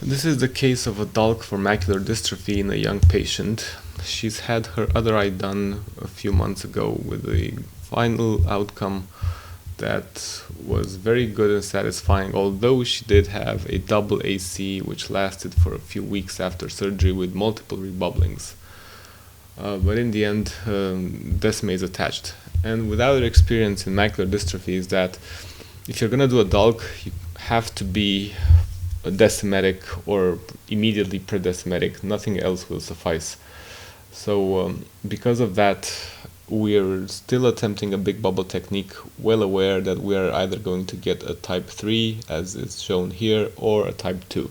This is the case of a DALK for macular dystrophy in a young patient. She's had her other eye done a few months ago with a final outcome that was very good and satisfying, although she did have a double AC which lasted for a few weeks after surgery with multiple rebubblings. But in the end, Decima is attached. And without experience in macular dystrophy is that if you're going to do a DALK, you have to be a decimetic or immediately predecimetic. Nothing else will suffice. So because of that, we're still attempting a big bubble technique, well aware that we are either going to get a type 3, as is shown here, or a type 2.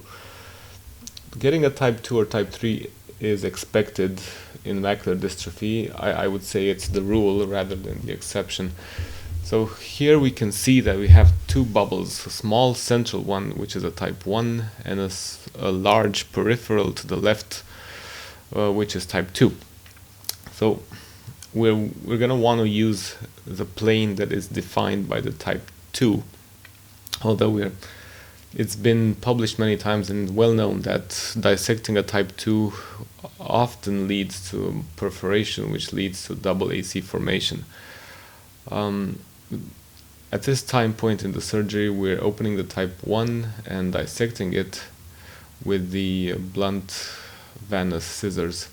Getting a type 2 or type 3 is expected in macular dystrophy. I would say it's the rule rather than the exception. So here we can see that we have two bubbles, a small central one, which is a type 1, and a large peripheral to the left, which is type 2. So we're going to want to use the plane that is defined by the type 2, although it's been published many times and well known that dissecting a type 2 often leads to perforation, which leads to double AC formation. At this time point in the surgery, we're opening the type 1 and dissecting it with the blunt Vannas scissors.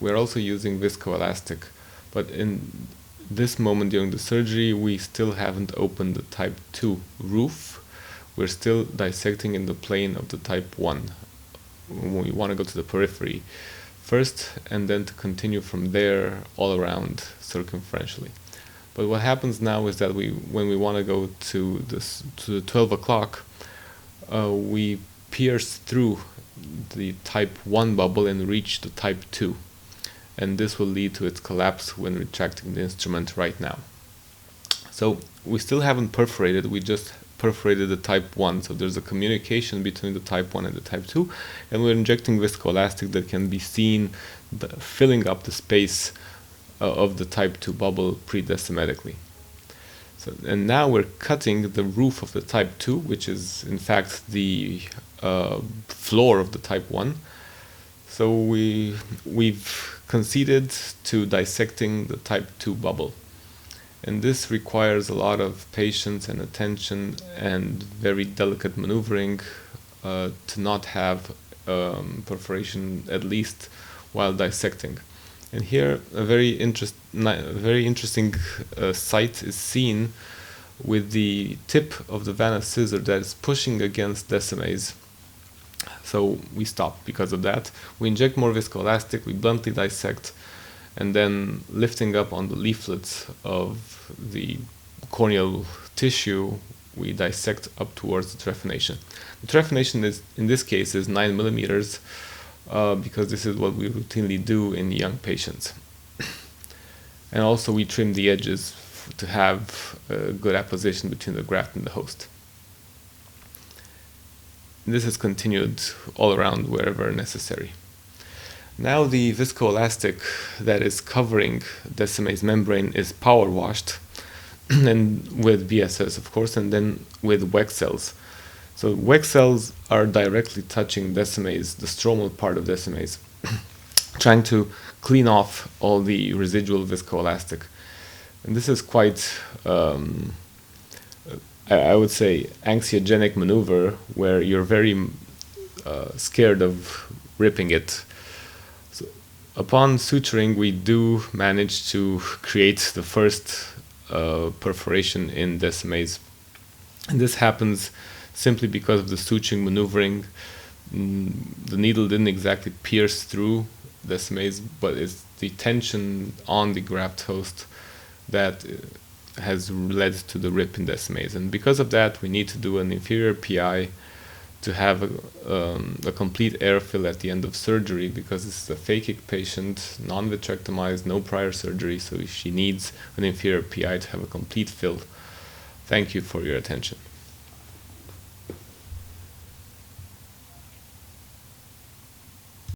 We're also using viscoelastic, but in this moment during the surgery, we still haven't opened the type 2 roof. We're still dissecting in the plane of the type 1. We want to go to the periphery first and then to continue from there all around circumferentially. But what happens now is that when we want to go to the 12 o'clock, we pierce through the type 1 bubble and reach the type 2. And this will lead to its collapse when retracting the instrument right now. So we still haven't perforated, we just perforated the type 1. So there's a communication between the type 1 and the type 2, and we're injecting viscoelastic that can be seen filling up the space of the type 2 bubble predecimetically. So, and now we're cutting the roof of the type 2, which is in fact the floor of the type 1. So we've conceded to dissecting the type 2 bubble. And this requires a lot of patience and attention and very delicate maneuvering to not have perforation, at least while dissecting. And here a very interesting sight is seen with the tip of the Vannas scissor that is pushing against Decima's. So we stop because of that. We inject more viscoelastic, we bluntly dissect, and then lifting up on the leaflets of the corneal tissue, we dissect up towards the trephination. The trephination is, in this case, is 9 millimeters. Because this is what we routinely do in young patients. And also we trim the edges to have a good apposition between the graft and the host. And this is continued all around wherever necessary. Now the viscoelastic that is covering Decima's membrane is power washed, and with BSS of course, and then with WEC cells. So WEC cells are directly touching Decima's, the stromal part of Decima's, trying to clean off all the residual viscoelastic. And this is quite, I would say, anxiogenic maneuver where you're very scared of ripping it. So upon suturing, we do manage to create the first perforation in Decima's. And this happens simply because of the suturing maneuvering. The needle didn't exactly pierce through Decima's, but it's the tension on the graft host that has led to the rip in Decima's. And because of that, we need to do an inferior PI to have a complete airfill at the end of surgery, because this is a phakic patient, non-vitrectomized, no prior surgery, so she needs an inferior PI to have a complete fill. Thank you for your attention.